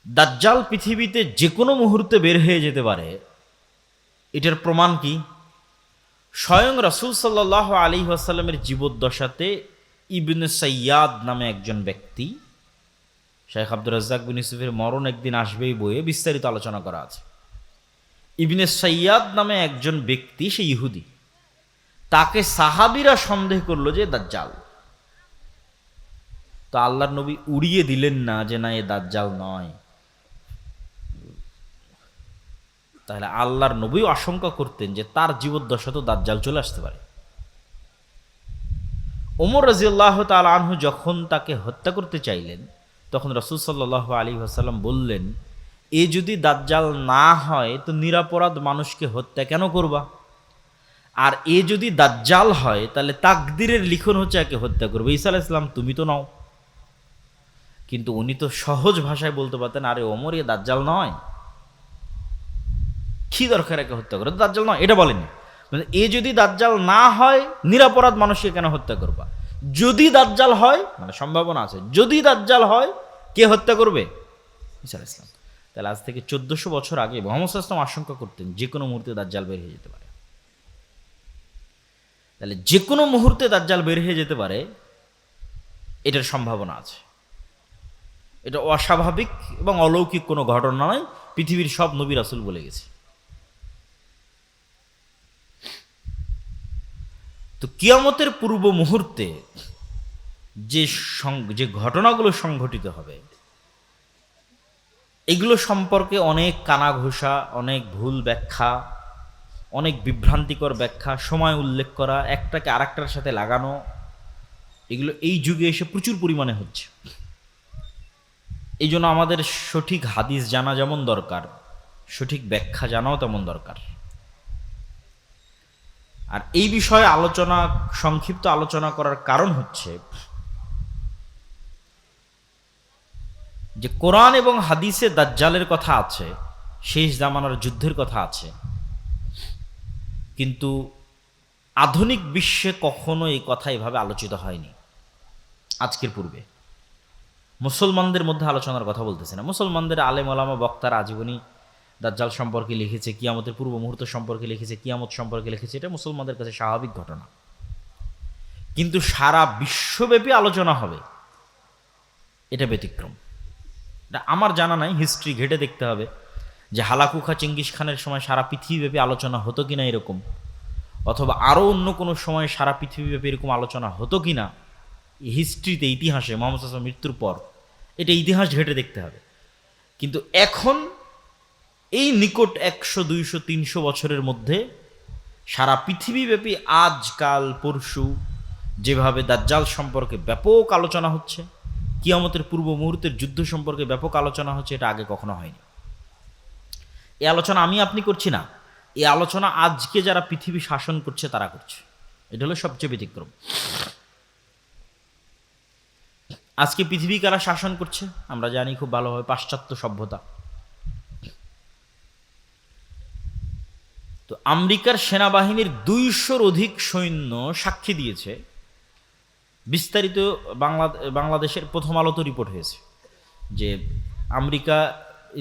দাজ্জাল পৃথিবীতে যে কোনো মুহূর্তে বের হয়ে যেতে পারে, এটার প্রমাণ কি? স্বয়ং রাসূল সাল্লাল্লাহু আলাইহি ওয়াসাল্লামের জীবদ্দশাতে ইবনে সাইয়াদ নামে একজন ব্যক্তি, শেখ আব্দুর রাজ্জাক বিন ইউসুফের মরণ একদিন আসবেই বইয়ে বিস্তারিত আলোচনা করা আছে। ইবনে সাইয়াদ নামে একজন ব্যক্তি, সে ইহুদি, তাকে সাহাবীরা সন্দেহ করলো যে দাজ্জাল। তো আল্লাহর নবী উড়িয়ে দিলেন না যে না, এ দাজ্জাল নয়। তাহলে আল্লাহর নবীও আশঙ্কা করতেন যে তার জীবদ্দশা তো দাজ্জাল চলে আসতে পারে। ওমর রাদিয়াল্লাহু তাআলা আনহু যখন তাকে হত্যা করতে চাইলেন, তখন রাসূল সাল্লাল্লাহু আলাইহি ওয়াসাল্লাম বললেন, এ যদি দাজ্জাল না হয় তো নিরপরাধ মানুষকে হত্যা কেন করবা? আর এ যদি দাজ্জাল হয় তাহলে তাকদীরের লিখন হচ্ছে একে হত্যা করবে। ঈসা আলাইহিস সালাম তুমি তো নাও। কিন্তু উনি তো সহজ ভাষায় বলতে পারতেন, আরে ওমর, এ দাজ্জাল নয়, কি দরকার একে হত্যা করে, দাজ্জাল নয়, এটা বলেনি। এ যদি দাজ্জাল না হয় নিরপরাধ মানুষকে কেন হত্যা করবা? যদি দাজ্জাল হয়, মানে সম্ভাবনা আছে, যদি দাজ্জাল হয় কে হত্যা করবে? ঈসা আলাইহিস সালাম। তাহলে আজ থেকে 1400 বছর আগে মুহাম্মদ সাল্লাল্লাহু আলাইহি ওয়াসাল্লাম আশঙ্কা করতেন যে কোনো মুহূর্তে দাজ্জাল বের হয়ে যেতে পারে। তাহলে যে কোনো মুহূর্তে দাজ্জাল বের হয়ে যেতে পারে, এটার সম্ভাবনা আছে। এটা অস্বাভাবিক এবং অলৌকিক কোনো ঘটনা নয়, পৃথিবীর সব নবী রাসূল বলে গেছে। তো কিয়ামতের পূর্ব মুহূর্তে যে ঘটনাগুলো সংঘটিত হবে, এগুলো সম্পর্কে অনেক কানাঘোষা, অনেক ভুল ব্যাখ্যা, অনেক বিভ্রান্তিকর ব্যাখ্যা, সময় উল্লেখ করা, একটাকে আরেকটার সাথে লাগানো, এগুলো এই যুগে এসে প্রচুর পরিমাণে হচ্ছে। এই জন্য আমাদের সঠিক হাদিস জানা যেমন দরকার, সঠিক ব্যাখ্যা জানাও তেমন দরকার। আর এই বিষয়ে সংক্ষিপ্ত আলোচনা করার কারণ হচ্ছে যে কোরআন এবং হাদিসে দাজ্জালের কথা আছে, শেষ জামানার যুদ্ধের কথা আছে, কিন্তু আধুনিক বিশ্বে কখনো এই কথা এভাবে আলোচিত হয়নি। আজকের পূর্বে মুসলমানদের মধ্যে আলোচনার কথা বলতেছে না, মুসলমানদের আলেম ওলামা বক্তারা আজীবনী দাজ্জাল সম্পর্কে লিখেছে, কিয়ামতের পূর্ব মুহূর্ত সম্পর্কে লিখেছে, কিয়ামত সম্পর্কে লিখেছে, এটা মুসলমানদের কাছে স্বাভাবিক ঘটনা। কিন্তু সারা বিশ্বব্যাপী আলোচনা হবে, এটা ব্যতিক্রম। এটা আমার জানা নাই, হিস্ট্রি ঘেটে দেখতে হবে যে হালাকুখা চেঙ্গিস খানের সময় সারা পৃথিবীব্যাপী আলোচনা হতো কিনা এরকম, অথবা আরও অন্য কোনো সময় সারা পৃথিবীব্যাপী এরকম আলোচনা হতো কিনা। হিস্ট্রিতে, ইতিহাসে, মুহাম্মদ সাল্লাল্লাহু আলাইহি ওয়াসাল্লামের মৃত্যুর পর এটা ইতিহাস ঘেটে দেখতে হবে। কিন্তু এখন এই নিকট 100, 200, 300 বছরের মধ্যে সারা পৃথিবীব্যাপী আজকাল পরশু যেভাবে দাজ্জাল সম্পর্কে ব্যাপক আলোচনা হচ্ছে, কিয়ামতের পূর্ব মুহূর্তের যুদ্ধ সম্পর্কে ব্যাপক আলোচনা হচ্ছে, এটা আগে কখনো হয়নি। এই আলোচনা আমি আপনি করছি না, এই আলোচনা আজকে যারা পৃথিবী শাসন করছে তারা করছে। এটা হলো সবচেয়ে ব্যতিক্রম। আজকে পৃথিবী কারা শাসন করছে আমরা জানি খুব ভালোভাবে, পাশ্চাত্য সভ্যতা। তো আমেরিকার সেনাবাহিনীর 200-র অধিক সৈন্য সাক্ষী দিয়েছে, বিস্তারিত বাংলাদেশের প্রথম আলোতে রিপোর্ট হয়েছে যে আমেরিকা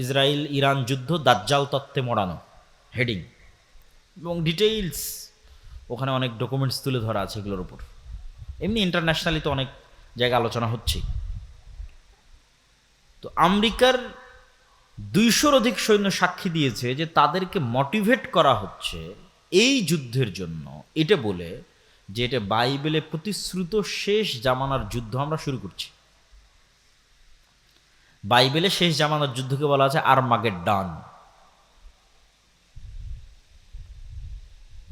ইসরায়েল ইরান যুদ্ধ দাজ্জাল তত্ত্বে মোড়ানো, হেডিং এবং ডিটেইলস, ওখানে অনেক ডকুমেন্টস তুলে ধরা আছে এগুলোর উপর। এমনি ইন্টারন্যাশনালি তো অনেক জায়গায় আলোচনা হচ্ছে। তো আমেরিকার 200-র অধিক সৈন্য সাক্ষী দিয়েছে যে তাদেরকে মোটিভেট করা হচ্ছে এই যুদ্ধের জন্য, এটা বলে যে এটা বাইবেলে প্রতিশ্রুত শেষ জামানার যুদ্ধ আমরা শুরু করছি। বাইবেলে শেষ জামানার যুদ্ধকে বলা আছে আরমাগেড্ডন।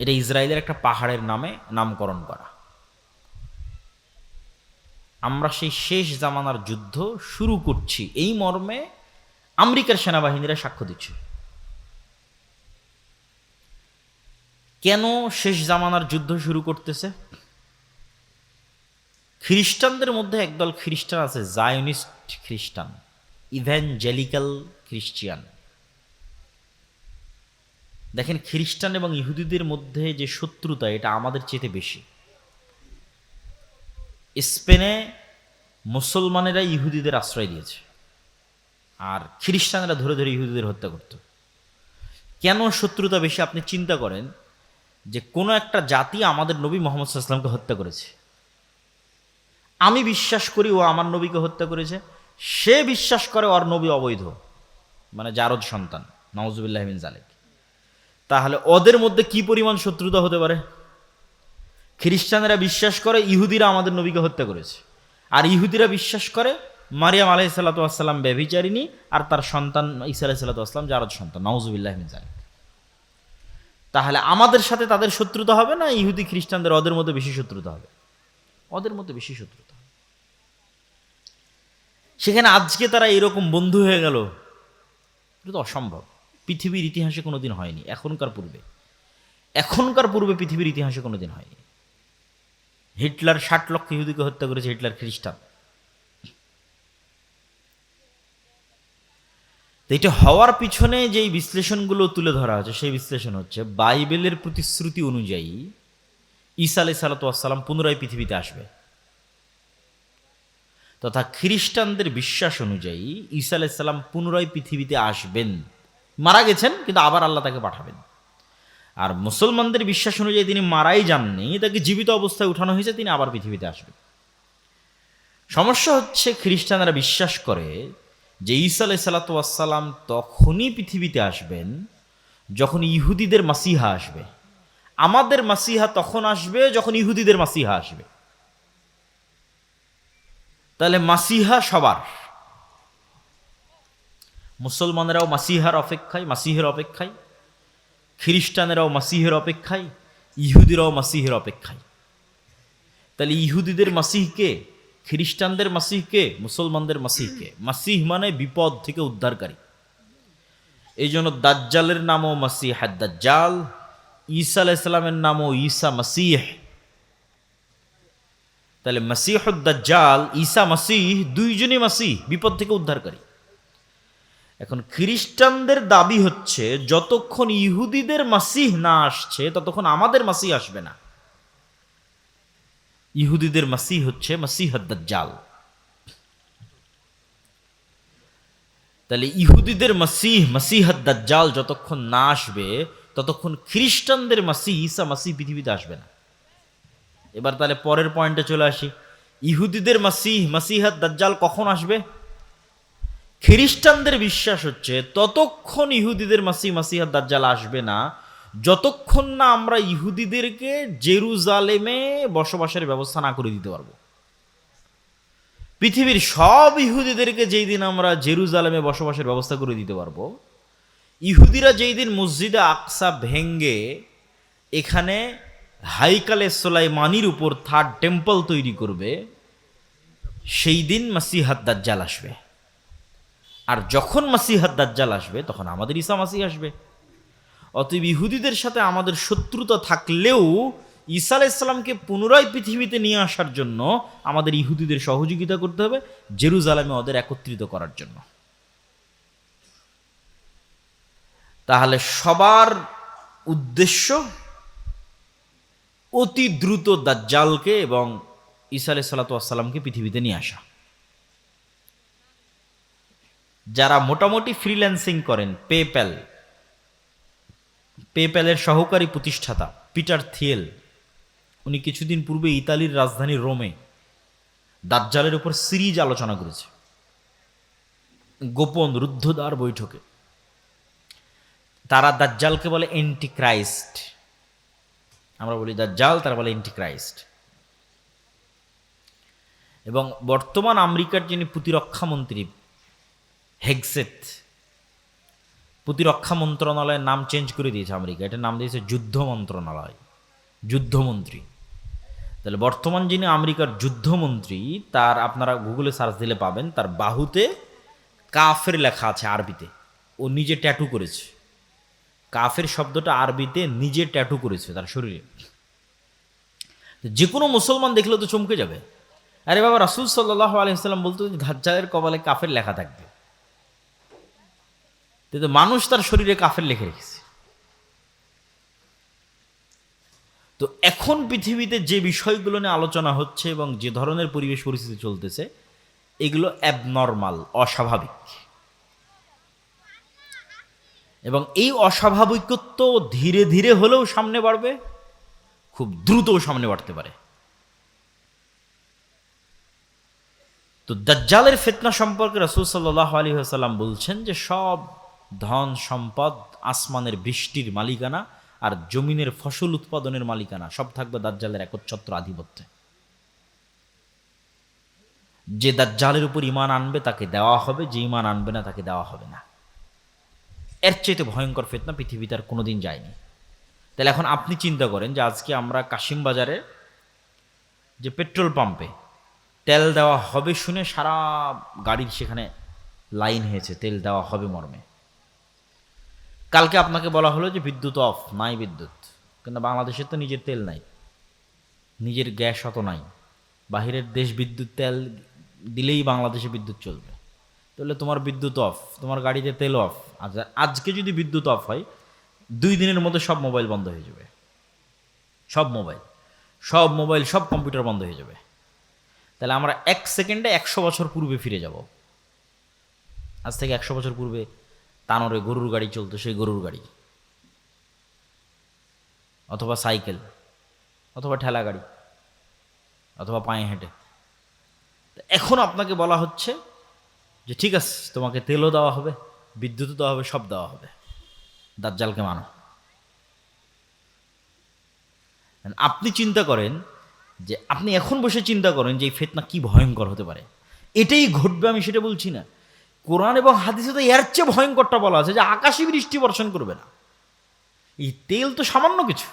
এটা ইসরায়েলের একটা পাহাড়ের নামে নামকরণ করা। আমরা সেই শেষ জামানার যুদ্ধ শুরু করছি, এই মর্মে আমেরিকার সেনাবাহিনীরা সাক্ষ্য দিচ্ছে। কেন শেষ জামানার যুদ্ধ শুরু করতেছে? খ্রিস্টানদের মধ্যে একদল খ্রিস্টান আছে, জায়নিস্ট খ্রিস্টান, ইভ্যাঞ্জেলিক্যাল খ্রিস্টিয়ান। দেখেন, খ্রিস্টান এবং ইহুদিদের মধ্যে যে শত্রুতা, এটা আমাদের চেয়ে বেশি। স্পেনে মুসলমানেরা ইহুদিদের আশ্রয় দিয়েছে, আর খ্রিস্টানরা ধরে ধরে ইহুদিদের হত্যা করত। কেন শত্রুতা বেশি? আপনি চিন্তা করেন যে কোনো একটা জাতি আমাদের নবী মুহাম্মদ সাল্লাল্লাহু আলাইহি ওয়াসাল্লামকে হত্যা করেছে, আমি বিশ্বাস করি ও আমার নবীকে হত্যা করেছে, সে বিশ্বাস করে ওর নবী অবৈধ, মানে জারদ সন্তান, নাউজুবিল্লাহি মিন যালিক। তাহলে ওদের মধ্যে কি পরিমাণ শত্রুতা হতে পারে? খ্রিস্টানেরা বিশ্বাস করে ইহুদিরা আমাদের নবীকে হত্যা করেছে, আর ইহুদিরা বিশ্বাস করে মারিয়াম আলাইহিস সালাতু ওয়াস সালাম ব্যভিচারিণী আর তার সন্তান ঈসা আলাইহিস সালাতু ওয়াস সালাম জারদ সন্তান, নাউজুবিল্লাহি মিন যালিক। তাহলে আমাদের সাথে তাদের শত্রুতা হবে না ইহুদি খ্রিস্টানদের ওদের মধ্যে বেশি শত্রুতা হবে? ওদের মধ্যে বেশি শত্রুতা। সেখানে আজকে তারা এরকম বন্ধু হয়ে গেল, এটা তো অসম্ভব। পৃথিবীর ইতিহাসে কোনোদিন হয়নি, এখনকার পূর্বে পৃথিবীর ইতিহাসে কোনোদিন হয়নি। হিটলার 60 লক্ষ ইহুদিকে হত্যা করেছে, হিটলার খ্রিস্টান। তো এটা হওয়ার পিছনে যেই বিশ্লেষণগুলো তুলে ধরা হচ্ছে, সেই বিশ্লেষণ হচ্ছে বাইবেলের প্রতিশ্রুতি অনুযায়ী ঈসা আলাইহিস সালাতু ওয়াস সালাম পুনরায় পৃথিবীতে আসবে, তথা খ্রিস্টানদের বিশ্বাস অনুযায়ী ঈসা আলাইহিস সালাম পুনরায় পৃথিবীতে আসবেন, মারা গেছেন কিন্তু আবার আল্লাহ তাকে পাঠাবেন। আর মুসলমানদের বিশ্বাস অনুযায়ী তিনি মারাই যাননি, তাকে জীবিত অবস্থায় উঠানো হয়েছে, তিনি আবার পৃথিবীতে আসবেন। সমস্যা হচ্ছে খ্রিস্টানরা বিশ্বাস করে যে ঈসা আলাইহিস সালাতু ওয়াস সালাম তখনই পৃথিবীতে আসবেন যখন ইহুদিদের মাসিহা আসবে। আমাদের মাসিহা তখন আসবে যখন ইহুদিদের মাসিহা আসবে। তাহলে মাসিহা সবার, মুসলমানেরাও মাসিহের অপেক্ষায়, খ্রিস্টানেরাও মাসিহের অপেক্ষায়, ইহুদিরাও মাসিহের অপেক্ষায়। তাহলে ইহুদিদের মাসিহকে, খ্রিস্টানদের মাসিহকে, মুসলমানদের মাসিহকে। মাসিহ মানে বিপদ থেকে উদ্ধারকারী। এই জন্য দাজ্জালের নামও মাসিহ দাজ্জাল, ঈসা আলাইহিস সালামের নামও ঈসা মাসিহ। তাহলে মাসিহুদ দাজ্জাল, ঈসা মাসিহ, দুইজনই মাসিহ, বিপদ থেকে উদ্ধারকারী। এখন খ্রিস্টানদের দাবি হচ্ছে যতক্ষণ ইহুদিদের মাসিহ না আসছে ততক্ষণ আমাদের মাসিহ আসবে না। ইহুদিদের মাসিহ হচ্ছে মাসিহুদ দাজ্জাল। তাহলে ইহুদিদের মাসিহুদ দাজ্জাল যতক্ষণ না আসবে ততক্ষণ খ্রিস্টানদের মাসিহ ঈসা মাসিহ পৃথিবীতে আসবে না। এবার তাহলে পরের পয়েন্টে চলে আসি, ইহুদিদের মাসিহুদ দাজ্জাল কখন আসবে? খ্রিস্টানদের বিশ্বাস হচ্ছে ততক্ষণ ইহুদিদের মাসিহুদ দাজ্জাল আসবে না যতক্ষণ না আমরা ইহুদিদেরকে জেরুজালেমে বসবাসের ব্যবস্থা না করে দিতে পারবো। পৃথিবীর সব ইহুদিদেরকে যেই দিন আমরা জেরুজালেমে বসবাসের ব্যবস্থা করে দিতে পারবো, ইহুদিরা যেই দিন মসজিদে আকসা ভেঙ্গে এখানে হাইকালে সুলাইমানির উপর থার্ড টেম্পল তৈরি করবে, সেই দিন মাসিহুদ দাজ্জাল আসবে। আর যখন মাসিহুদ দাজ্জাল আসবে তখন আমাদের ঈসা মাসিহ আসবে। অতএব ইহুদিদের সাথে আমাদের শত্রুতা থাকলেও ঈসা আলাইহিস সালামকে পুনরায় পৃথিবীতে নিয়ে আসার জন্য আমাদের ইহুদিদের সহযোগিতা করতে হবে, জেরুজালেমে ওদের একত্রিত করার জন্য। তাহলে সবার উদ্দেশ্য অতি দ্রুত দাজ্জালকে এবং ঈসা আলাইহিস সালাতু ওয়াস সালামকে পৃথিবীতে নিয়ে আসা। যারা মোটামুটি ফ্রিল্যান্সিং করেন, পেপ্যালের সহকারী প্রতিষ্ঠাতা পিটার থিয়েল, উনি কিছুদিন পূর্বে ইতালির রাজধানী রোমে দাজ্জালের উপর সিরিজ আলোচনা করেছে, গোপন রুদ্ধদ্বার বৈঠকে। তারা দাজ্জালকে বলে অ্যান্টিক্রাইস্ট, আমরা বলি দাজ্জাল, তারা বলে অ্যান্টিক্রাইস্ট। এবং বর্তমান আমেরিকার যিনি প্রতিরক্ষা মন্ত্রী হেগসেথ, প্রতিরক্ষা মন্ত্রণালয়ের নাম চেঞ্জ করে দিয়েছে আমেরিকা, এটার নাম দিয়েছে যুদ্ধ মন্ত্রণালয়, যুদ্ধমন্ত্রী। তাহলে বর্তমান যিনি আমেরিকার যুদ্ধমন্ত্রী, তার আপনারা গুগলে সার্চ দিলে পাবেন, তার বাহুতে কাফের লেখা আছে আরবিতে, ও নিজে ট্যাটু করেছে। কাফের শব্দটা আরবিতে নিজে ট্যাটু করেছে তার শরীরে। যে কোনো মুসলমান দেখলে তো চমকে যাবে, আরে বাবা, রাসূল সাল্লাল্লাহু আলাইহি ওয়াসাল্লাম বলতো দাজ্জালের কপালে কাফের লেখা থাকবে, কিন্তু মানুষ তার শরীরে কাফের লিখে রেখেছে। তো এখন পৃথিবীতে যে বিষয়গুলো নিয়ে আলোচনা হচ্ছে এবং যে ধরনের পরিবেশ পরিস্থিতি চলতেছে, এগুলো অ্যাবনর্মাল, অস্বাভাবিক। এবং এই অস্বাভাবিকত্ব ধীরে ধীরে হলেও সামনে বাড়বে, খুব দ্রুতও সামনে বাড়তে পারে। তো দাজ্জালের ফিতনা সম্পর্কে রাসূল সাল্লাল্লাহু আলাইহি ওয়াসাল্লাম বলছেন যে সব ধন সম্পদ, আসমানের বৃষ্টির মালিকানা আর জমিনের ফসল উৎপাদনের মালিকানা সব থাকবে দাজ্জালের একচ্ছত্র আধিপত্যে। যে দাজ্জালের উপর ঈমান আনবে তাকে দেওয়া হবে, যে ঈমান আনবে না তাকে দেওয়া হবে না। এর চাইতে ভয়ঙ্কর ফিতনা পৃথিবীতে আর কোনোদিন যায়নি। তাহলে এখন আপনি চিন্তা করেন যে আজকে আমরা কাশিম বাজারে যে পেট্রোল পাম্পে তেল দেওয়া হবে শুনে সারা গাড়ির সেখানে লাইন হয়েছে তেল দেওয়া হবে মর্মে। কালকে আপনাকে বলা হলো যে বিদ্যুৎ অফ, নাই বিদ্যুৎ, কিন্তু বাংলাদেশের তো নিজের তেল নাই, নিজের গ্যাস অত নাই, বাহিরের দেশ বিদ্যুৎ তেল দিলেই বাংলাদেশে বিদ্যুৎ চলবে। তাহলে তোমার বিদ্যুৎ অফ, তোমার গাড়িতে তেল অফ। আজকে যদি বিদ্যুৎ অফ হয় 2 দিনের মধ্যে সব মোবাইল বন্ধ হয়ে যাবে, সব মোবাইল সব কম্পিউটার বন্ধ হয়ে যাবে। তাহলে আমরা 1 সেকেন্ডে 100 বছর পূর্বে ফিরে যাব। আজ থেকে 100 বছর পূর্বে তানোরে গরুর গাড়ি চলতো, সেই গরুর গাড়ি অথবা সাইকেল অথবা ঠেলা গাড়ি অথবা পায়ে হেঁটে। এখন আপনাকে বলা হচ্ছে যে ঠিক আছে, তোমাকে তেলও দেওয়া হবে, বিদ্যুৎও দেওয়া হবে, সব দেওয়া হবে, দাজ্জালকে মানো। আপনি চিন্তা করেন যে আপনি এখন বসে চিন্তা করেন যে এই ফিতনা কি ভয়ঙ্কর হতে পারে। এটাই ঘটবে আমি সেটা বলছি না, কোরআন এবং হাদিসে তো এর চেয়ে ভয়ঙ্করটা বলা আছে যে আকাশে বৃষ্টি বর্ষণ করবে না। এই তেল তো সামান্য কিছু।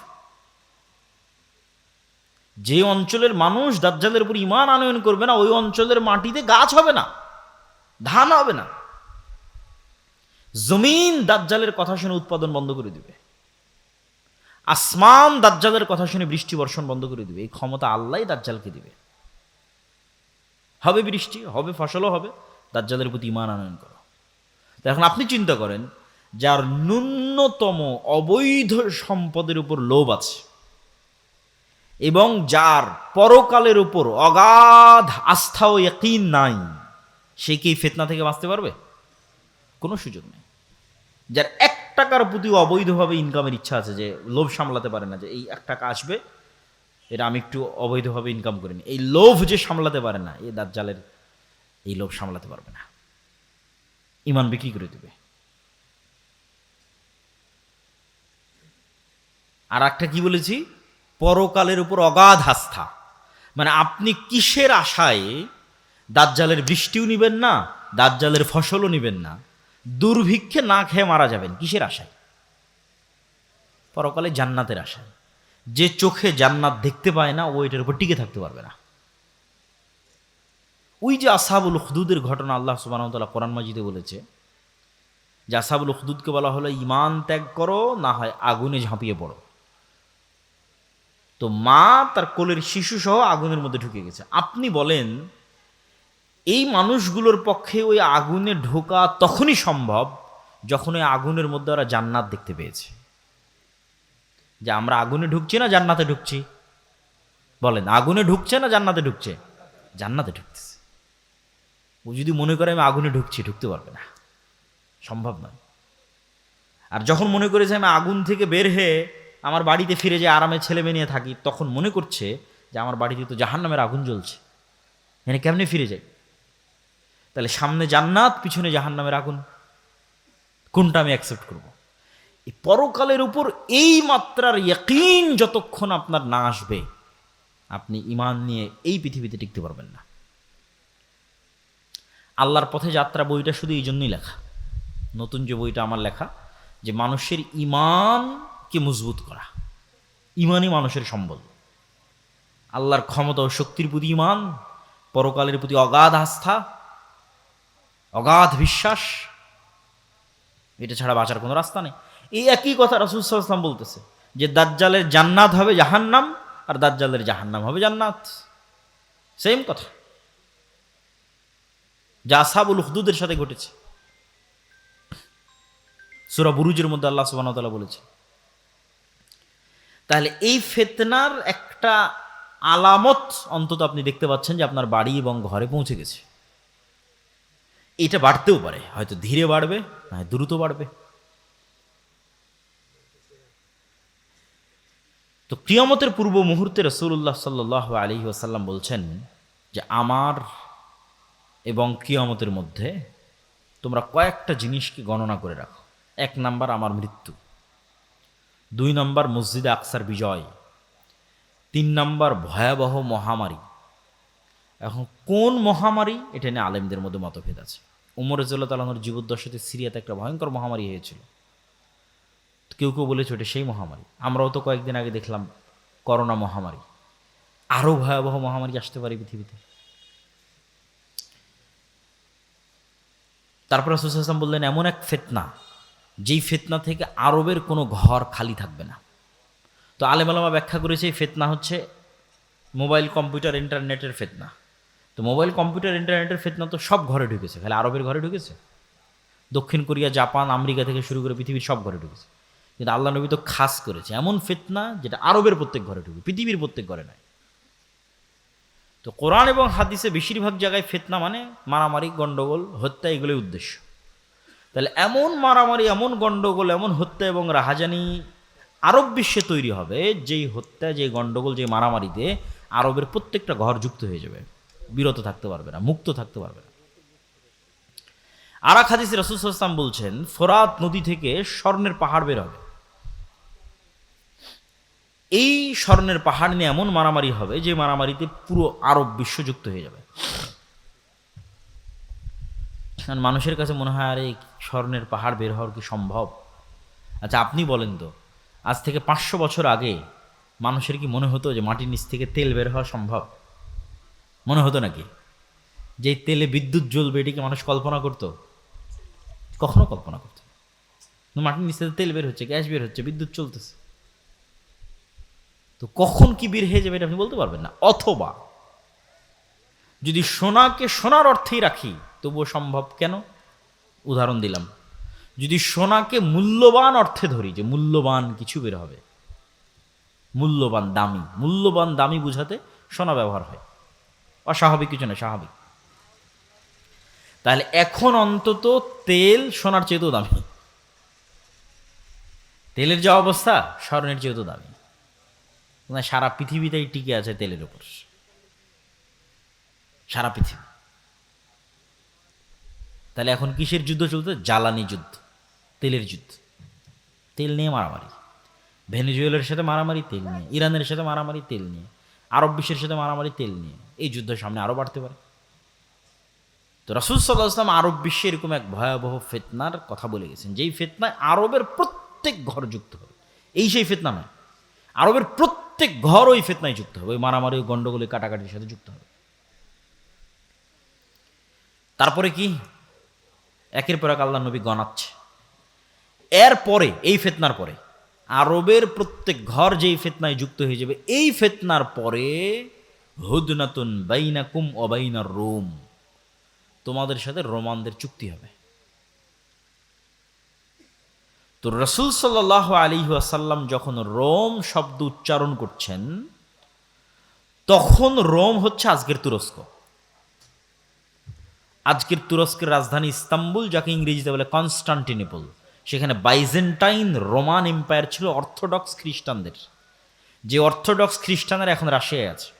যে অঞ্চলের মানুষ দাজ্জালের উপর ঈমান আনয়ন করবে না, ওই অঞ্চলের মাটিতে গাছ হবে না, ধান হবে না। জমিন দাজ্জালের কথা শুনে উৎপাদন বন্ধ করে দিবে, আসমান দাজ্জালের কথা শুনে বৃষ্টি বর্ষণ বন্ধ করে দিবে। এই ক্ষমতা আল্লাহই দাজ্জালকে দিবে। হবে বৃষ্টি, হবে ফসলও হবে, দাজ্জালের প্রতি ঈমান আনয়ন করো। তো এখন আপনি চিন্তা করেন, যার ন্যূনতম অবৈধ সম্পদের উপর লোভ আছে এবং যার পরকালের উপর অগাধ আস্থা ও ইয়াকিন নাই, সে কি ফিতনা থেকে বাঁচতে পারবে? কোনো সুযোগ নেই। যার 1 টাকার প্রতি অবৈধভাবে ইনকামের ইচ্ছা আছে, যে লোভ সামলাতে পারে না, যে এই 1 টাকা আসবে, এটা আমি একটু অবৈধভাবে ইনকাম করিনি, এই লোভ যে সামলাতে পারে না, এই দাজ্জালের এই লোভ সামলাতে পারবে না, ঈমান বিক্রি করে দেবে। আর একটা কি বলেছি, পরকালের উপর অগাধ আস্থা। মানে আপনি কিসের আশায় দাজ্জালের বৃষ্টিও নিবেন না, দাজ্জালের ফসলও নিবেন না, দুর্ভিক্ষে না খেয়ে মারা যাবেন, কিসের আশায়? পরকালে জান্নাতের আশায়। যে চোখে জান্নাত দেখতে পায় না, ও এটার উপর টিকে থাকতে পারবে না। ওই যে আসহাবুল উখদুদের ঘটনা আল্লাহ সুবহানাহু ওয়া তাআলা কোরআন মাজিদে বলেছে যে আসহাবুল উখদুদকে বলা হলো ঈমান ত্যাগ করো, না হয় আগুনে ঝাঁপিয়ে পড়ো। তো মা তার কোলের শিশু সহ আগুনের মধ্যে ঢুকে গেছে। আপনি বলেন এই মানুষগুলোর পক্ষে ওই আগুনে ঢোকা তখনই সম্ভব যখন ওই আগুনের মধ্যে ওরা জান্নাত দেখতে পেয়েছে। যে আমরা আগুনে ঢুকছি না জান্নাতে ঢুকছি? বলেন, আগুনে ঢুকছে না জান্নাতে ঢুকছে? জান্নাতে ঢুকতেছে। ও যদি মনে করে আমি আগুনে ঢুকছি, ঢুকতে পারবে না, সম্ভব নয়। আর যখন মনে করে যে আমি আগুন থেকে বের হয়ে আমার বাড়িতে ফিরে যে আরামে ছেলে মেয়ে নিয়ে থাকি, তখন মনে করছে যে আমার বাড়িতে তো জাহান্নামের আগুন জ্বলছে, এখানে কেমনে ফিরে যাই? তাহলে সামনে জান্নাত, পিছনে জাহান্নামের আগুন, কোনটা আমি অ্যাকসেপ্ট করব? এই পরকালের উপর এই মাত্রার ইয়াকিন যতক্ষণ আপনার না আসবে, আপনি ঈমান নিয়ে এই পৃথিবীতে টিকতে পারবেন না। আল্লাহর পথে যাত্রা বইটা শুধু এই জন্যই লেখা, নতুন যে বইটা আমার লেখা, যে মানুষের ঈমানকে মজবুত করা। ঈমানই মানুষের সম্বল। আল্লাহর ক্ষমতা ও শক্তির প্রতি ঈমান, পরকালের প্রতি অগাধ আস্থা, অগাধ বিশ্বাস, এটা ছাড়া বাঁচার কোনো রাস্তা নেই। এই একই কথা রাসূল সাল্লাল্লাহু আলাইহি ওয়াসাল্লাম বলতেছে যে দাজ্জালের জান্নাত হবে জাহান্নাম, আর দাজ্জালের জাহান্নাম হবে জান্নাত। সেম কথা, যা আসহাবুল উখদুদের সাথে ঘটেছে। সূরা বুরুজের মধ্যে আল্লাহ সুবহানাহু ওয়া তাআলা বলেছে। তাহলে এই ফিতনার একটা আলামত অন্তত আপনি দেখতে পাচ্ছেন যে আপনার বাড়ি এবং ঘরে পৌঁছে গেছে। এটা বাড়তেও পারে, হয়তো ধীরে বাড়বে, না দ্রুত বাড়বে। তো কিয়ামতের পূর্ব মুহূর্তে রাসূলুল্লাহ সাল্লাল্লাহু আলাইহি ওয়াসাল্লাম বলছেন যে আমার এবং কিয়ামতের মধ্যে তোমরা কয়েকটা জিনিসকে গণনা করে রাখো। 1 নাম্বার আমার মৃত্যু, 2 নাম্বার মসজিদে আকসার বিজয়, 3 নাম্বার ভয়াবহ মহামারী। এখন কোন মহামারী এটা নিয়ে আলেমদের মধ্যে মতভেদ আছে। উমর রাদিয়াল্লাহু তাআলার জীবদ্দশাতে সিরিয়াতে একটা ভয়ঙ্কর মহামারী হয়েছিল। কেউ কেউ বলেছে ওটা সেই মহামারী। আমরাও তো কয়েকদিন আগে দেখলাম করোনা মহামারী। আরও ভয়াবহ মহামারী আসতে পারে পৃথিবীতে। তারপর রাসূল সাল্লাল্লাহু আলাইহি ওয়াসাল্লাম বললেন এমন এক ফিতনা, যেই ফিতনা থেকে আরবের কোনো ঘর খালি থাকবে না। তো আলেম ওলামা ব্যাখ্যা করেছে এই ফিতনা হচ্ছে মোবাইল কম্পিউটার ইন্টারনেটের ফিতনা। তো মোবাইল কম্পিউটার ইন্টারনেটের ফিতনা তো সব ঘরে ঢুকেছে, খালি আরবের ঘরে ঢুকেছে? দক্ষিণ কোরিয়া, জাপান, আমেরিকা থেকে শুরু করে পৃথিবীর সব ঘরে ঢুকেছে। কিন্তু আল্লাহ নবী তো খাস করেছে এমন ফিতনা যেটা আরবের প্রত্যেক ঘরে ঢুকে, পৃথিবীর প্রত্যেক ঘরে নয়। তো কোরআন এবং হাদিসে বেশিরভাগ জায়গায় ফিতনা মানে মারামারি, গণ্ডগোল, হত্যা, এগুলোই উদ্দেশ্য। তাহলে এমন মারামারি, এমন গণ্ডগোল, এমন হত্যা এবং রাহাজানি আরব বিশ্বে তৈরি হবে, যেই হত্যা, যেই গণ্ডগোল, যেই মারামারিতে আরবের প্রত্যেকটা ঘর যুক্ত হয়ে যাবে, বিরত থাকতে পারবে না, মুক্ত থাকতে পারবে না। আর এক হাদিসে রাসূল সাল্লাল্লাহু আলাইহি ওয়াসাল্লাম বলছেন ফোরাত নদী থেকে স্বর্ণের পাহাড় বের হবে। এই স্বর্ণের পাহাড় নিয়ে এমন মারামারি হবে যে মারামারিতে পুরো আরব বিশ্ব যুক্ত হয়ে যাবে। কারণ মানুষের কাছে মনে হয় আরে স্বর্ণের পাহাড় বের হওয়ার কি সম্ভব? আচ্ছা আপনি বলেন তো, আজ থেকে 500 বছর আগে মানুষের কি মনে হতো যে মাটির নিচ থেকে তেল বের হওয়া সম্ভব? মনে হতো নাকি? যে তেলে বিদ্যুৎ জ্বলবে এটিকে মানুষ কল্পনা করতো? কখনো কল্পনা করতো না। মাটির নিচ থেকে তেল বের হচ্ছে, গ্যাস বের হচ্ছে, বিদ্যুৎ চলতেছে। তো কখন কি বের হয়ে যাবে এটা আপনি বলতে পারবেন না। অথবা যদি সোনাকে সোনার অর্থেই রাখি তবুও সম্ভব। কেন? উদাহরণ দিলাম, যদি সোনাকে মূল্যবান অর্থে ধরি যে মূল্যবান কিছু বের হবে, মূল্যবান দামি বুঝাতে সোনা ব্যবহার হয়, অস্বাভাবিক কিছু না, স্বাভাবিক। তাহলে এখন অন্তত তেল সোনার চেয়েও দামি, তেলের যে অবস্থা স্বর্ণের চেয়েও দামি। সারা পৃথিবীতেই টিকে আছে তেলের উপর, সারা পৃথিবী। তাহলে এখন কিসের যুদ্ধ চলছে? জ্বালানি যুদ্ধ, তেলের যুদ্ধ। তেল নিয়ে মারামারি, ভেনেজুয়েলার সাথে মারামারি তেল নিয়ে, ইরানের সাথে মারামারি তেল নিয়ে, আরব বিশ্বের সাথে মারামারি তেল নিয়ে। এই যুদ্ধের সামনে আরও বাড়তে পারে। তো রাসূল সাল্লাল্লাহু আলাইহি ওয়াসাল্লাম আরব বিশ্বে এরকম এক ভয়াবহ ফিতনার কথা বলে গেছেন, যেই ফিতনায় আরবের প্রত্যেক ঘর যুক্ত হবে। এই সেই ফিতনা নয়, আরবের প্রত্যেক ঘর ওই ফিতনায় যুক্ত হবে, ওই মারামারি, ওই গণ্ডগোল, কাটাকাটির সাথে যুক্ত হবে। তারপরে কি? একের পর এক আল্লাহ নবী গণাচ্ছে। এরপরে এই ফিতনার পরে আরবের প্রত্যেক ঘর যেই ফিতনায় যুক্ত হয়ে যাবে, এই ফিতনার পরে হুদনাতুন বাইনাকুম ওয়া বাইনার রোম, তোমাদের সাথে রোমানদের চুক্তি হবে। তো রাসূল সাল্লাল্লাহু আলাইহি ওয়াসাল্লাম যখন রোম শব্দ উচ্চারণ করছেন, তখন রোম হচ্ছে আজকের তুরস্ক। আজকের তুরস্কের রাজধানী ইস্তাম্বুল, যাকে ইংরেজিতে বলে কনস্টান্টিনোপল। সেখানে বাইজেন্টাইন রোমান এম্পায়ার ছিল অর্থোডক্স খ্রিস্টানদের, যে অর্থোডক্স খ্রিস্টানরা এখন রাশিয়ায় আছে।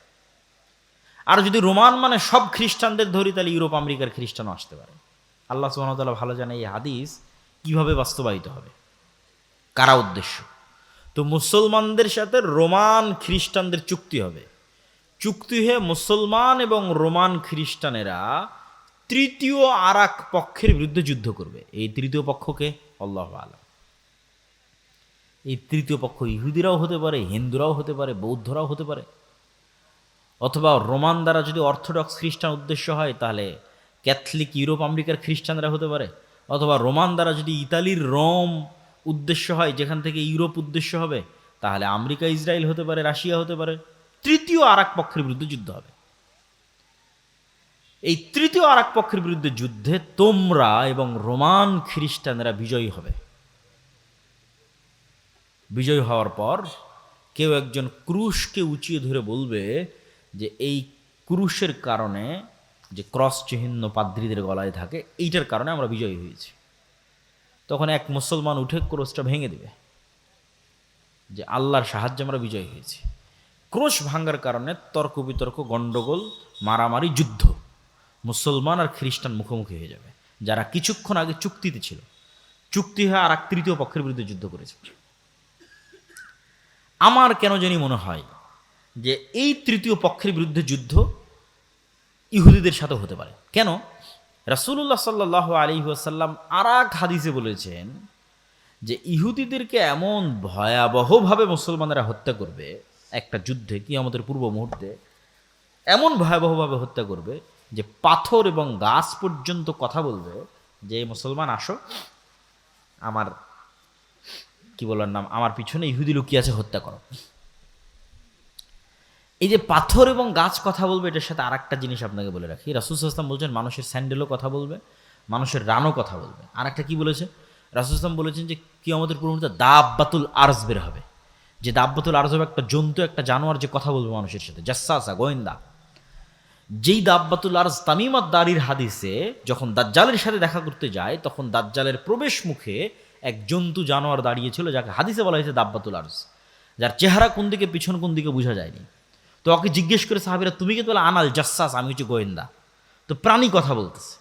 আর যদি রোমান মানে সব খ্রিস্টানদের ধরি, তাহলে ইউরোপ আমেরিকার খ্রিস্টানও আসতে পারে। আল্লাহ সুবহানাহু ওয়া তাআলা ভালো জানে এই হাদিস কিভাবে বাস্তবায়িত হবে, কারা উদ্দেশ্য। তো মুসলমানদের সাথে রোমান খ্রিস্টানদের চুক্তি হবে। চুক্তি হয়ে মুসলমান এবং রোমান খ্রিস্টানেরা তৃতীয় আর এক পক্ষের বিরুদ্ধে যুদ্ধ করবে। এই তৃতীয় পক্ষকে আল্লাহু আ'লাম। এই তৃতীয় পক্ষ ইহুদিরাও হতে পারে, হিন্দুরাও হতে পারে, বৌদ্ধরাও হতে পারে। অথবা রোমান দ্বারা যদি অর্থোডক্স খ্রিস্টান উদ্দেশ্য হয়, তাহলে ক্যাথলিক ইউরোপ আমেরিকার খ্রিস্টানরা হতে পারে। অথবা রোমান দ্বারা যদি ইতালির রোম উদ্দেশ্য হয়, যেখান থেকে ইউরোপ উদ্দেশ্য হবে, তাহলে আমেরিকা, ইসরায়েল হতে পারে, রাশিয়া হতে পারে। তৃতীয় আর এক পক্ষের বিরুদ্ধে যুদ্ধ হবে। এই তৃতীয় আর এক পক্ষের বিরুদ্ধে যুদ্ধে তোমরা এবং রোমান খ্রিস্টানেরা বিজয়ী হবে। বিজয়ী হওয়ার পর কেউ একজন ক্রুশকে উঁচিয়ে ধরে বলবে যে এই ক্রুশের কারণে, যে ক্রস চিহ্ন পাদ্রীদের গলায় থাকে, এইটার কারণে আমরা বিজয়ী হয়েছি। তখন এক মুসলমান উঠে ক্রসটা ভেঙে দেবে, যে আল্লাহর সাহায্যে আমরা বিজয় হয়েছি। ক্রোশ ভাঙ্গার কারণে তর্ক বিতর্ক, গণ্ডগোল, মারামারি, যুদ্ধ, মুসলমান আর খ্রিস্টান মুখোমুখি হয়ে যাবে, যারা কিছুক্ষণ আগে চুক্তিতে ছিল। চুক্তি হয়ে আর এক তৃতীয় পক্ষের বিরুদ্ধে যুদ্ধ করেছে। আমার কেন জানি মনে হয় যে এই তৃতীয় পক্ষের বিরুদ্ধে যুদ্ধ ইহুদিদের সাথে হতে পারে। কেন? রাসূলুল্লাহ সাল্লাল্লাহু আলাইহি ওয়াসাল্লাম আর এক হাদিসে বলেছেন যে ইহুদিদেরকে এমন ভয়াবহভাবে মুসলমানেরা হত্যা করবে একটা যুদ্ধে, কিয়ামতের পূর্ব মুহূর্তে এমন ভয়াবহভাবে হত্যা করবে যে পাথর এবং গাছ পর্যন্ত কথা বলবে যে মুসলমান আসো, আমার কি বলার নাম, আমার পিছনে ইহুদি লুকিয়ে আছে, হত্যা করো। এই যে পাথর এবং গাছ কথা বলবে, এটার সাথে আর একটা জিনিস আপনাকে বলে রাখি। রাসূল সাল্লাল্লাহু আলাইহি ওয়াসাল্লাম বলছেন মানুষের স্যান্ডেলও কথা বলবে, মানুষের রানও কথা বলবে। আর একটা কি বলেছে রাসূল সাল্লাল্লাহু আলাইহি ওয়াসাল্লাম? বলেছেন যে কিয়ামতের পূর্ব মুহূর্তে দাব্বাতুল আরজ বের হবে। যে দাব্বাতুল আরজ হবে একটা জন্তু, একটা জানোয়ার যে কথা বলবে মানুষের সাথে, জাসসাসা, গোয়েন্দা। যেই দাব্বাতুল আরজ তামিমাত দারির হাদিসে যখন দাজ্জালের সাথে দেখা করতে যায়, তখন দাজ্জালের প্রবেশ মুখে এক জন্তু জানোয়ার দাঁড়িয়েছিল, যাকে হাদিসে বলা হয়েছে দাব্বাতুল আরজ, যার চেহারা কোন দিকে পিছন কোন দিকে বোঝা যায়নি। তো ওকে জিজ্ঞেস করে সাহাবীরা, তুমি কিন্তু বলে আনাল জাসসাস, আমি হচ্ছে গোয়েন্দা। তো প্রাণী কথা বলতেছে।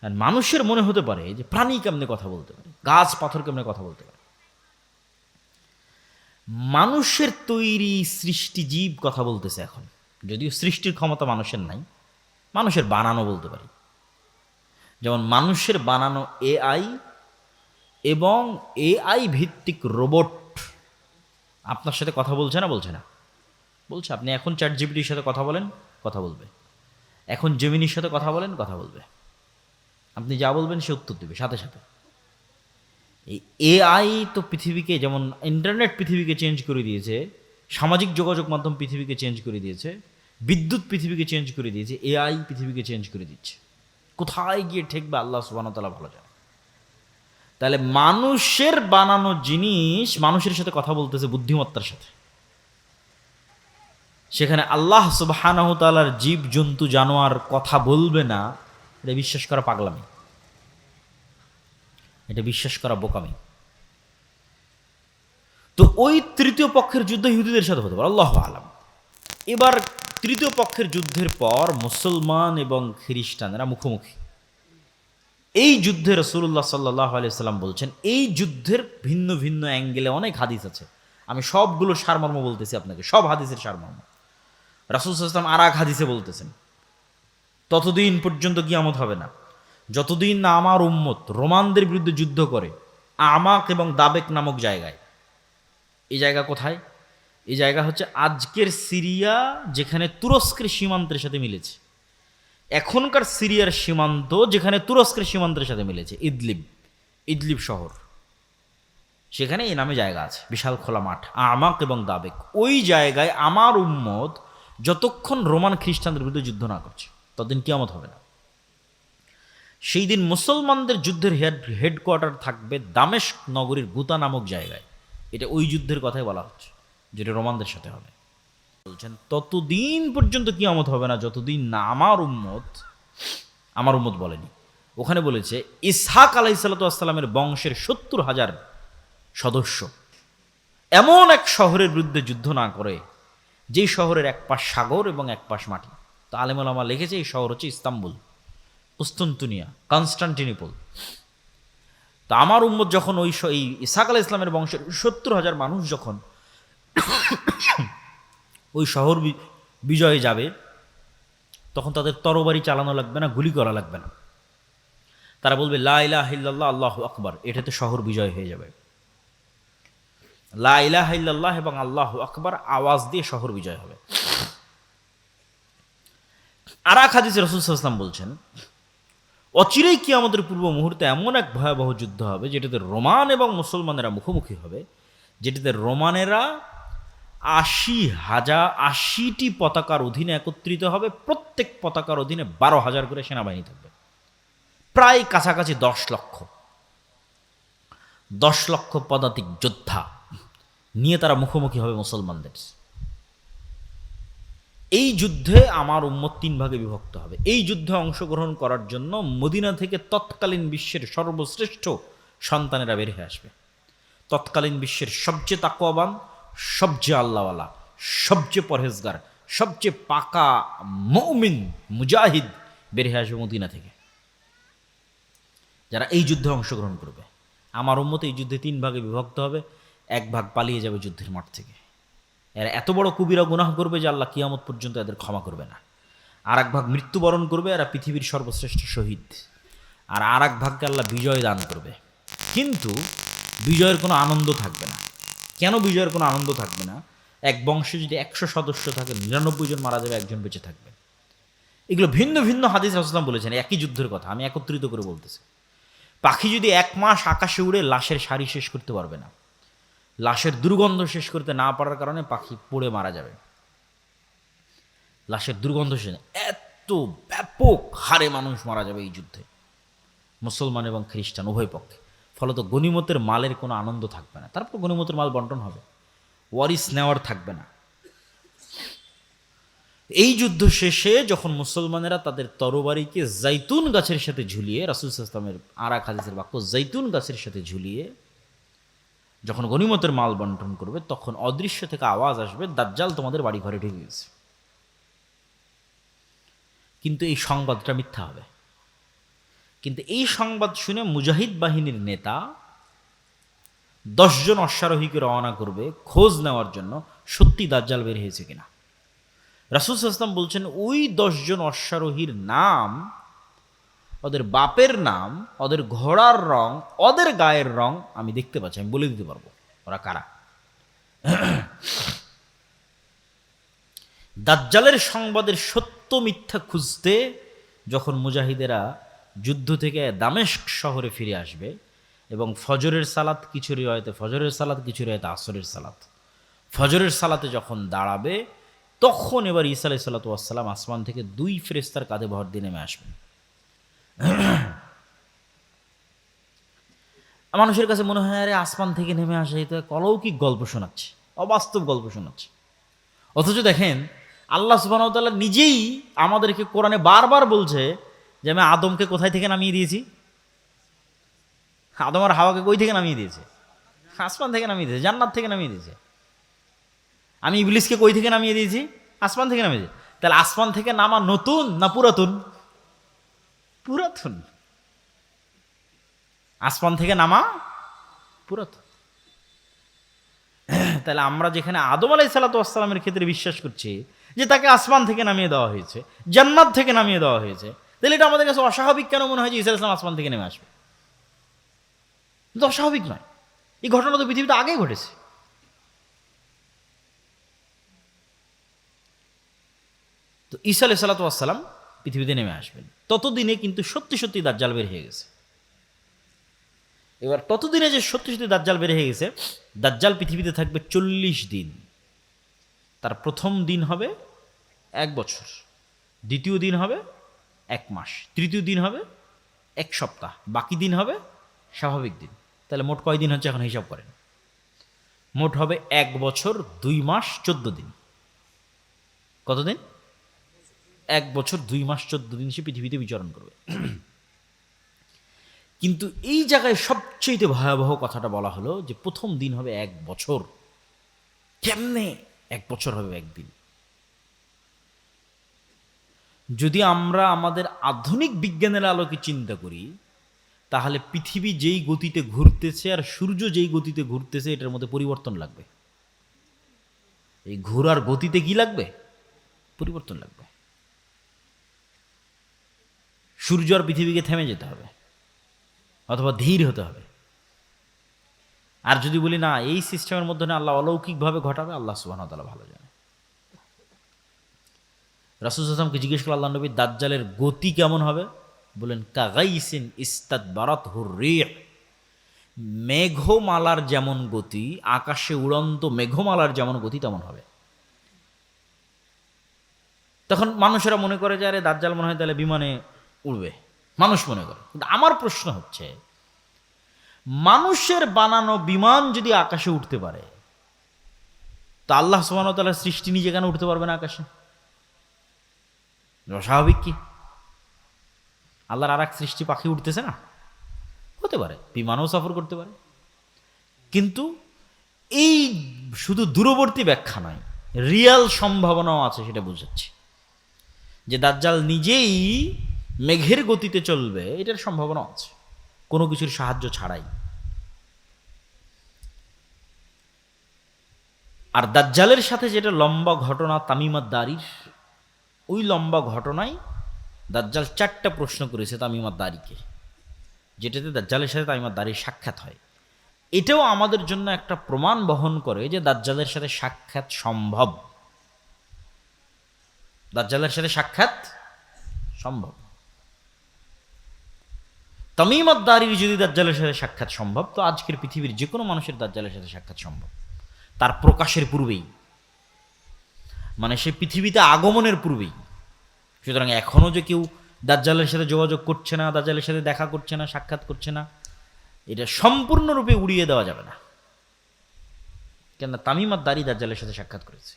আর মানুষের মনে হতে পারে যে প্রাণী কেমনে কথা বলতে পারে, গাছ পাথর কেমনে কথা বলতে পারে। মানুষের তৈরি সৃষ্টি জীব কথা বলতেছে এখন, যদিও সৃষ্টির ক্ষমতা মানুষের নাই, মানুষের বানানো বলতে পারি। যেমন মানুষের বানানো এআই এবং এআই ভিত্তিক রোবট আপনার সাথে কথা বলছে না? বলছে না? বলছে। আপনি এখন চ্যাট জিপিটির সাথে কথা বলেন, কথা বলবে। এখন জেমিনির সাথে কথা বলেন, কথা বলবে। আপনি যা বলবেন সে উত্তর দেবে সাথে সাথে। এই এআই তো পৃথিবীকে, যেমন ইন্টারনেট পৃথিবীকে চেঞ্জ করে দিয়েছে, সামাজিক যোগাযোগ মাধ্যম পৃথিবীকে চেঞ্জ করে দিয়েছে, বিদ্যুৎ পৃথিবীকে চেঞ্জ করে দিয়েছে, এআই পৃথিবীকে চেঞ্জ করে দিচ্ছে। কোথায় গিয়ে ঠেকবে আল্লাহ সুবহানাহু ওয়া তাআলা ভালো জানে। তাহলে মানুষের বানানো জিনিস মানুষের সাথে কথা বলতেছে বুদ্ধিমত্তার সাথে, সেখানে আল্লাহ সুবহানাহু ওয়া তাআলার জীব জন্তু জানোয়ার কথা বলবে না, এটা বিশ্বাস করা পাগলামি, এটা বিশ্বাস করা বোকামি। তো ওই তৃতীয় পক্ষের যুদ্ধ ইহুদিদের সাথে হতে পারে, আল্লাহু আলাম। এবার তৃতীয় পক্ষের যুদ্ধের পর মুসলমান এবং খ্রিস্টানেরা মুখোমুখি। এই যুদ্ধে রাসূলুল্লাহ সাল্লাল্লাহু আলাইহি সাল্লাম বলছেন, এই যুদ্ধের ভিন্ন ভিন্ন অ্যাঙ্গেলে অনেক হাদিস আছে, আমি সবগুলো সারমর্ম বলতেছি আপনাকে, সব হাদিসের সারমর্ম। রাসূল সাল্লাল্লাহু আলাইহি সাল্লাম আর এক হাদিসে বলতেছেন, ততদিন পর্যন্ত কিয়ামত হবে না যতদিন না আমার উম্মত রোমানদের বিরুদ্ধে যুদ্ধ করে আমাক এবং দাবেক নামক জায়গায়। এই জায়গা কোথায়? এই জায়গা হচ্ছে আজকের সিরিয়া, যেখানে তুরস্কের সীমান্তের সাথে মিলেছে। এখনকার সিরিয়ার সীমান্ত যেখানে তুরস্কের সীমান্তের সাথে মিলেছে, ইদলিব শহর, সেখানে এই নামে জায়গা আছে, বিশাল খোলা মাঠ, আমাক এবং দাবেক। ওই জায়গায় আমার উম্মত যতক্ষণ রোমান খ্রিস্টানদের বিরুদ্ধে যুদ্ধ না করছে ততদিন কিয়ামত হবে না। সেই দিন মুসলমানদের যুদ্ধের হেডকোয়ার্টার থাকবে দামেস্ক নগরীর গুতা নামক জায়গায়। এটা ওই যুদ্ধের কথাই বলা হচ্ছে, যেটা রোমানদের সাথে হবে। বলছেন ততদিন পর্যন্ত কিয়ামত হবে না যতদিন না আমার উম্মত বলেনি, ওখানে বলেছে ইসহাক আলাইহিসসালাতু ওয়াসসালামের বংশের ৭০,০০০ সদস্য এমন এক শহরের বিরুদ্ধে যুদ্ধ না করে, যেই শহরের এক পাশ সাগর এবং এক পাশ মাটি। তো আলেম ওলামা লিখেছে এই শহর হচ্ছে ইস্তাম্বুল, কুস্তুনতুনিয়া, কনস্টান্টিনোপল। তো আমার উম্মত যখন ওই ইসহাক আলাইহিস সালামের বংশের ৭০,০০০ মানুষ যখন ওই শহর বিজয়ে যাবে, তখন তাদের তরবারি চালানো লাগবে না, গুলি করা লাগবে না। তারা বলবে লা ইলাহা ইল্লাল্লাহ আল্লাহু আকবার, এটাতে শহর বিজয় হয়ে যাবে। লা ইলাহা ইল্লাল্লাহ এবং আল্লাহু আকবার আওয়াজ দিয়ে শহর বিজয় হবে। আর এক হাদিসে রাসূল সাল্লাল্লাহু আলাইহি ওয়াসাল্লাম বলছেন, অচিরেই কিয়ামতের পূর্ব মুহূর্তে এমন এক ভয়াবহ যুদ্ধ হবে যেটাতে রোমান এবং মুসলমানেরা মুখোমুখি হবে, যেটাতে রোমানেরা ৮০টি পতাকার অধীনে একত্রিত হবে। প্রত্যেক পতাকার অধীনে ১২,০০০ করে সেনাবাহিনী থাকবে, প্রায় কাছাকাছি ১০ লক্ষ পদাতিক যোদ্ধা নিয়ে তারা মুখোমুখি হবে মুসলমানদের। এই যুদ্ধে আমার উম্মত ৩ ভাগে বিভক্ত হবে। এই যুদ্ধে অংশগ্রহণ করার জন্য মদিনা থেকে তৎকালীন বিশ্বের সর্বশ্রেষ্ঠ সন্তানেরা বের হয়ে আসবে। তৎকালীন বিশ্বের সবচেয়ে তাকওয়াবান, সবচেয়ে আল্লাহওয়ালা, সবচেয়ে পরহেজগার, সবচেয়ে পাকা মুমিন মুজাহিদ বের হয়ে আসবে মদিনা থেকে, যারা এই যুদ্ধে অংশগ্রহণ করবে। আমার উম্মত এই যুদ্ধে 3 ভাগে বিভক্ত হবে, 1 ভাগ পালিয়ে যাবে যুদ্ধের মাঠ থেকে। এরা এত বড় কবিরা গুনাহ করবে যে আল্লাহ কিয়ামত পর্যন্ত এদের ক্ষমা করবে না। আর 1 ভাগ মৃত্যুবরণ করবে, এরা পৃথিবীর সর্বশ্রেষ্ঠ শহীদ। আর 1 ভাগকে আল্লাহ বিজয় দান করবে। কিন্তু বিজয়ের কোনো আনন্দ থাকবে না। কেন বিজয়ের কোনো আনন্দ থাকবে না? এক বংশে যদি 100 সদস্য থাকে, 99 জন মারা যাবে, 1 জন বেঁচে থাকবে। এগুলো ভিন্ন ভিন্ন হাদিস রাসূলুল্লাহ বলেছেন, একই যুদ্ধের কথা আমি একত্রিত করে বলতেছি। পাখি যদি 1 মাস আকাশে উড়ে লাশের সারি শেষ করতে পারবে না। লাশের দুর্গন্ধ শেষ করতে না পারার কারণে পাখি পড়ে মারা যাবে। লাশের দুর্গন্ধ শেষ, এত ব্যাপক হারে মানুষ মারা যাবে এই যুদ্ধে, মুসলমান এবং খ্রিস্টান উভয় পক্ষে। ফলত গনিমতের মালের কোনো আনন্দ থাকবে না। তারপর গনিমতের মাল বন্টন হবে, ওয়ারিস নেওয়ার থাকবে না। এই যুদ্ধ শেষে যখন মুসলমানেরা তাদের তরবারিকে জাইতুন গাছের সাথে ঝুলিয়ে, রাসূল সাল্লাল্লাহু আলাইহি ওয়াসাল্লামের আর এক হাদিসের বাক্য, জাইতুন গাছের সাথে ঝুলিয়ে যখন গনিমতের মাল বন্টন করবে, তখন অদৃশ্য থেকে আওয়াজ আসবে, দাজ্জাল তোমাদের বাড়ি ঘরে ঢুকে গেছে। কিন্তু এই সংবাদটা মিথ্যা হবে। কিন্তু এই সংবাদ শুনে মুজাহিদ বাহিনীর নেতা 10 জন অশ্বারোহীকে রওনা করবে খোঁজ নেওয়ার জন্য, সত্যি দাজ্জাল বের হয়েছে কিনা। রাসূল সাল্লাল্লাহু আলাইহি ওয়াসাল্লাম বলছেন, ওই 10 জন অশ্বারোহীর নাম, ওদের বাপের নাম, ওদের ঘোড়ার রং, ওদের গায়ের রং আমি দেখতে পাচ্ছি, আমি বলে দিতে পারবো ওরা কারা। দাজ্জালের সংবাদের সত্য মিথ্যা খুঁজতে যখন মুজাহিদেরা যুদ্ধ থেকে দামেস্ক শহরে ফিরে আসবে, এবং ফজরের সালাত কিছু রিওয়ায়েতে ফজরের সালাত, কিছু রিওয়ায়েতে আসরের সালাত, ফজরের সালাতে যখন দাঁড়াবে, তখন এবার ঈসা আলাইহিস সালাতু ওয়াস সালাম আসমান থেকে 2 ফেরেশতার কাঁধে ভর দিয়ে নেমে আসবেন। মানুষের কাছে মনে হয়, আরে আসমান থেকে নেমে আসে, এটা অলৌকিক গল্প শোনাচ্ছে, অবাস্তব গল্প শোনাচ্ছে। অথচ দেখেন, আল্লাহ সুবহানাহু ওয়া তাআলা নিজেই আমাদেরকে কোরআনে বারবার বলছে যে আমি আদমকে কোথায় থেকে নামিয়ে দিয়েছি? আদম আর হাওয়াকে কই থেকে নামিয়ে দিয়েছে? আসমান থেকে নামিয়ে দিয়েছে, জান্নাত থেকে নামিয়ে দিয়েছে। আমি ইবলিসকে কই থেকে নামিয়ে দিয়েছি? আসমান থেকে নামিয়ে দিয়েছি। তাহলে আসমান থেকে নামা নতুন না পুরাতন? পুরাতন। আসমান থেকে নামা পুরাতন। তাহলে আমরা যেখানে আদম আলাইহিস সালাতু ওয়াস সালামের ক্ষেত্রে বিশ্বাস করছি যে তাকে আসমান থেকে নামিয়ে দেওয়া হয়েছে, জান্নাত থেকে নামিয়ে দেওয়া হয়েছে, তাহলে এটা আমাদের কাছে অস্বাভাবিক কেন মনে হয় যে ঈসা আলাইহিস সালাম আসমান থেকে নেমে আসবে? কিন্তু অস্বাভাবিক নয়, এই ঘটনা তো পৃথিবীতে আগেই ঘটেছে। তো ঈসা আলাইহিস সালাতু ওয়াস সালাম পৃথিবীতে নেমে আসবেন, ততদিনে কিন্তু সত্যি সত্যি দাজ্জাল বের হয়ে গেছে। এবার ততদিনে যে সত্যি সত্যি দাজ্জাল বের হয়ে গেছে, দাজ্জাল পৃথিবীতে থাকবে 40 দিন। তার প্রথম দিন হবে 1 বছর, দ্বিতীয় দিন হবে 1 মাস, তৃতীয় দিন হবে 1 সপ্তাহ, বাকি দিন হবে স্বাভাবিক দিন। তাহলে মোট কয় দিন হচ্ছে এখন হিসাব করেন? মোট হবে 1 বছর 2 মাস 14 দিন। কতদিন? 1 বছর 2 মাস 14 দিন সে পৃথিবীতে বিচরণ করবে। কিন্তু এই জায়গায় সবচেয়ে ভয়াবহ কথাটা বলা হলো যে প্রথম দিন হবে 1 বছর। কেমনে 1 বছর হবে একদিন? যদি আমরা আমাদের আধুনিক বিজ্ঞানের আলোকে চিন্তা করি, তাহলে পৃথিবী যেই গতিতে ঘুরতেছে আর সূর্য যেই গতিতে ঘুরতেছে, এটার মধ্যে পরিবর্তন লাগবে। এই ঘোরার গতিতে কি লাগবে? পরিবর্তন লাগবে। সূর্য আর পৃথিবীকে থেমে যেতে হবে, অথবা ধীর হতে হবে। আর যদি বলি না, এই সিস্টেমের মধ্যে না, আল্লাহ অলৌকিকভাবে ঘটাবে, আল্লাহ সুবহানাহু ওয়া তাআলা ভালো জানে। রাসূল সাল্লাল্লাহু আলাইহি ওয়াসাল্লামকে জিজ্ঞেস করল, আল্লাহ নবী, দাজ্জালের গতি কেমন হবে? বলেন, কাগাইসিন ইস্তাদবারাতহুর রিহ, মেঘমালার যেমন গতি, আকাশে উড়ন্ত মেঘমালার যেমন গতি তেমন হবে। তখন মানুষেরা মনে করে যে আরে দাজ্জাল মনে হয় তাহলে বিমানে উড়বে, মানুষ মনে করে। কিন্তু আমার প্রশ্ন হচ্ছে, মানুষের বানানো বিমান যদি আকাশে উঠতে পারে, তা আল্লাহ সুবহানাহু ওয়া তাআলার সৃষ্টি নিজে কেন উঠতে পারবে না আকাশে? অস্বাভাবিক কি? আল্লাহর আর এক সৃষ্টি পাখি উঠতেছে না? হতে পারে, বিমানও সফর করতে পারে। কিন্তু এই শুধু দূরবর্তী ব্যাখ্যা নয়, রিয়াল সম্ভাবনাও আছে, সেটা বুঝাচ্ছি। যে দাজ্জাল নিজেই মেঘের গতিতে চলবে, এটার সম্ভাবনা আছে কোনো কিছুর সাহায্য ছাড়াই। আর দাজ্জালের সাথে যেটা লম্বা ঘটনা তামিমাত দারির, ওই লম্বা ঘটনায় দাজ্জাল 4টা প্রশ্ন করেছে তামিমাত দারিকে, যেটাতে দাজ্জালের সাথে তামিমাত দারির সাক্ষাৎ হয়। এটাও আমাদের জন্য একটা প্রমাণ বহন করে যে দাজ্জালের সাথে সাক্ষাৎ সম্ভব। দাজ্জালের সাথে সাক্ষাৎ সম্ভব। তামিমাত দারির যদি দাজ্জালের সাথে সাক্ষাৎ সম্ভব, তো আজকের পৃথিবীর যে কোনো মানুষের দাজ্জালের সাথে সাক্ষাৎ সম্ভব, তার প্রকাশের পূর্বেই, মানে সে পৃথিবীতে আগমনের পূর্বেই। সুতরাং এখনও যে কেউ দাজ্জালের সাথে যোগাযোগ করছে না, দাজ্জালের সাথে দেখা করছে না, সাক্ষাৎ করছে না, এটা সম্পূর্ণরূপে উড়িয়ে দেওয়া যাবে না। কেন? তামিমাত দারি দাজ্জালের সাথে সাক্ষাৎ করেছে।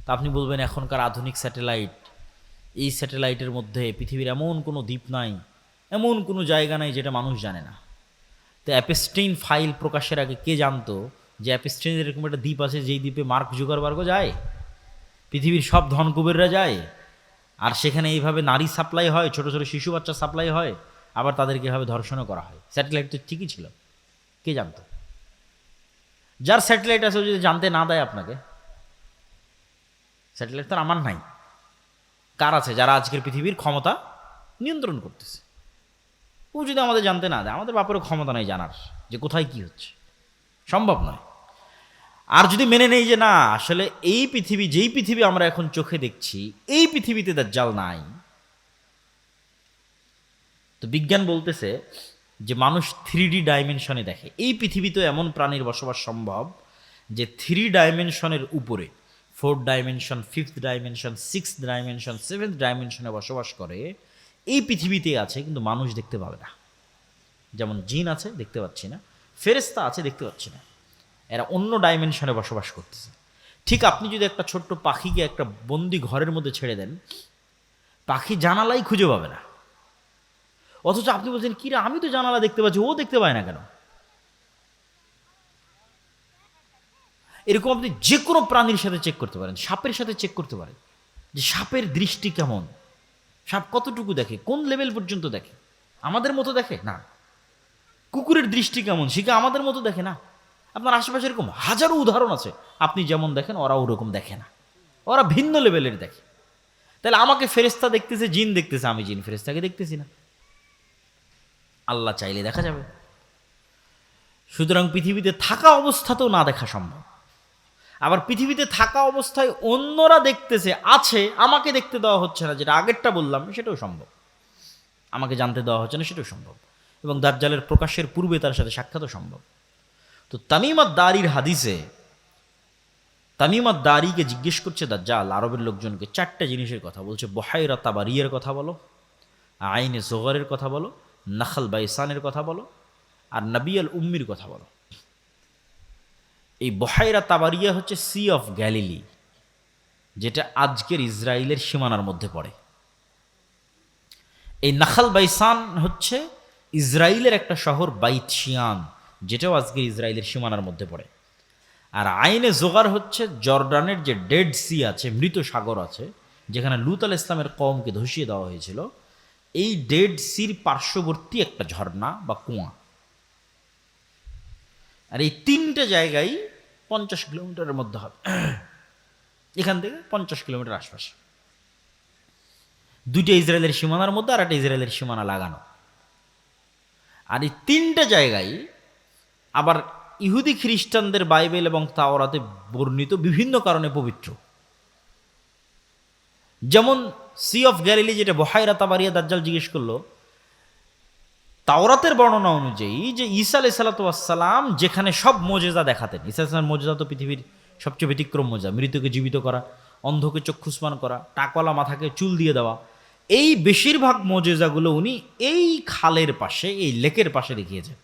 তা আপনি বলবেন এখনকার আধুনিক স্যাটেলাইট, এই স্যাটেলাইটের মধ্যে পৃথিবীর এমন কোনো দ্বীপ নাই, এমন কোনো জায়গা নাই যেটা মানুষ জানে না। তো অ্যাপস্টেইন ফাইল প্রকাশের আগে কে জানতো যে অ্যাপস্টেইনের এরকম একটা দ্বীপ আছে, যেই দ্বীপে মার্ক জুকারবার্গ যায়, পৃথিবীর সব ধনকুবেররা যায়, আর সেখানে এইভাবে নারী সাপ্লাই হয়, ছোট ছোট শিশু বাচ্চা সাপ্লাই হয়, আবার তাদেরকে এভাবে ধর্ষণও করা হয়। স্যাটেলাইট তো ঠিকই ছিল, কে জানতো? যার স্যাটেলাইট আছে ও যদি জানতে না দেয় আপনাকে, স্যাটেলাইট তো আমার নাই, কার আছে? যারা আজকের পৃথিবীর ক্ষমতা নিয়ন্ত্রণ করতেছে। ও যদি আমাদের জানতে না দেয়, আমাদের বাপেরও ক্ষমতা নাই জানার যে কোথায় কি হচ্ছে, সম্ভব নয়। আর যদি মেনে নেই যে না, আসলে এই পৃথিবী, যেই পৃথিবী আমরা এখন চোখে দেখছি, এই পৃথিবীতে দাজ্জাল নাই, তো বিজ্ঞান বলতেছে যে মানুষ 3D ডাইমেনশনে দেখে। এই পৃথিবীতে এমন প্রাণীর বসবাস সম্ভব যে 3 ডাইমেনশনের উপরে, 4th dimension, 5th dimension, 6th dimension, 7th ডাইমেনশনে বসবাস করে, এই পৃথিবীতে আছে, কিন্তু মানুষ দেখতে পাবে না। যেমন জিন আছে, দেখতে পাচ্ছি না, ফেরেশতা আছে, দেখতে পাচ্ছি না, এরা অন্য ডাইমেনশনে বসবাস করতেছে। ঠিক আপনি যদি একটা ছোট্ট পাখিকে একটা বন্দি ঘরের মধ্যে ছেড়ে দেন, পাখি জানালাই খুঁজে পাবে না, অথচ আপনি বলছেন কিরা আমি তো জানালা দেখতে পাচ্ছি, ও দেখতে পায় না কেন? এরকম আপনি যে কোনো প্রাণীর সাথে চেক করতে পারেন, সাপের সাথে চেক করতে পারেন যে সাপের দৃষ্টি কেমন, সাপ কতটুকু দেখে, কোন লেভেল পর্যন্ত দেখে, আমাদের মতো দেখে না। কুকুরের দৃষ্টি কেমন, সে কি আমাদের মতো দেখে না। আপনার আশেপাশে এরকম হাজারো উদাহরণ আছে, আপনি যেমন দেখেন ওরা ওরকম দেখে না, ওরা ভিন্ন লেভেলের দেখে। তাহলে আমাকে ফেরেশতা দেখতেছে, জিন দেখতেছে, আমি জিন ফেরেশতাকে দেখতেছি না। আল্লাহ চাইলে দেখা যাবে। সুতরাং পৃথিবীতে থাকা অবস্থাতেও না দেখা সম্ভব। আবার পৃথিবীতে থাকা অবস্থায় অন্যরা দেখতেছে, আছে, আমাকে দেখতে দেওয়া হচ্ছে না, যেটা আগেরটা বললাম, সেটাও সম্ভব। আমাকে জানতে দেওয়া হচ্ছে না, সেটাও সম্ভব। এবং দাজ্জালের প্রকাশের পূর্বে তার সাথে সাক্ষাৎও সম্ভব। তো তামিমাত দারির হাদিসে তামিমাত দারিকে জিজ্ঞেস করছে দাজ্জাল আরবের লোকজনকে 4টে জিনিসের কথা বলছে। বহাইরা তাবারিয়ার কথা বলো, আইনে জোগরের কথা বলো, নাখাল বাইসানের কথা বলো, আর নবী আল উম্মির কথা বলো। এই বহাইরা তাবারিয়া হচ্ছে সি অফ গ্যালিলি, যেটা আজকের ইসরায়েলের সীমানার মধ্যে পড়ে। এই নাখাল বাইসান হচ্ছে ইসরায়েলের একটা শহর, বাইত শিয়ান, যেটাও আজকের ইসরায়েলের সীমানার মধ্যে পড়ে। আর আইনে জোগার হচ্ছে জর্ডানের যে ডেড সি আছে, মৃত সাগর আছে, যেখানে লূত আল ইসলামের কওমকে ধসিয়ে দেওয়া হয়েছিল, এই ডেড সির পার্শ্ববর্তী একটা ঝর্ণা বা কুয়া। আর এই 3টে জায়গায় 50 কিলোমিটারের মধ্যে হবে, এখান থেকে 50 কিলোমিটার আশপাশে। 2টা ইসরায়েলের সীমানার মধ্যে, আর একটা ইসরায়েলের সীমানা লাগানো। আর এই 3টে জায়গায় আবার ইহুদি খ্রিস্টানদের বাইবেল এবং তাওরাতে বর্ণিত বিভিন্ন কারণে পবিত্র। যেমন সি অফ গ্যালিলি, যেটা বহাইরা তাবারিয়া দাজ্জাল জিজ্ঞেস করলো, তাওরাতের বর্ণনা অনুযায়ী যে ঈসা আলাইহিস সালাম যেখানে সব মোজেজা দেখাতেন, ঈসা আলাইহিস সালামের মোজেজা তো পৃথিবীর সবচেয়ে ব্যতিক্রম মোজেজা, মৃতকে জীবিত করা, অন্ধকে চক্ষুষ্মান করা, টাকওয়ালা মাথাকে চুল দিয়ে দেওয়া, এই বেশিরভাগ মোজেজাগুলো উনি এই খালের পাশে, এই লেকের পাশে দেখিয়েছেন।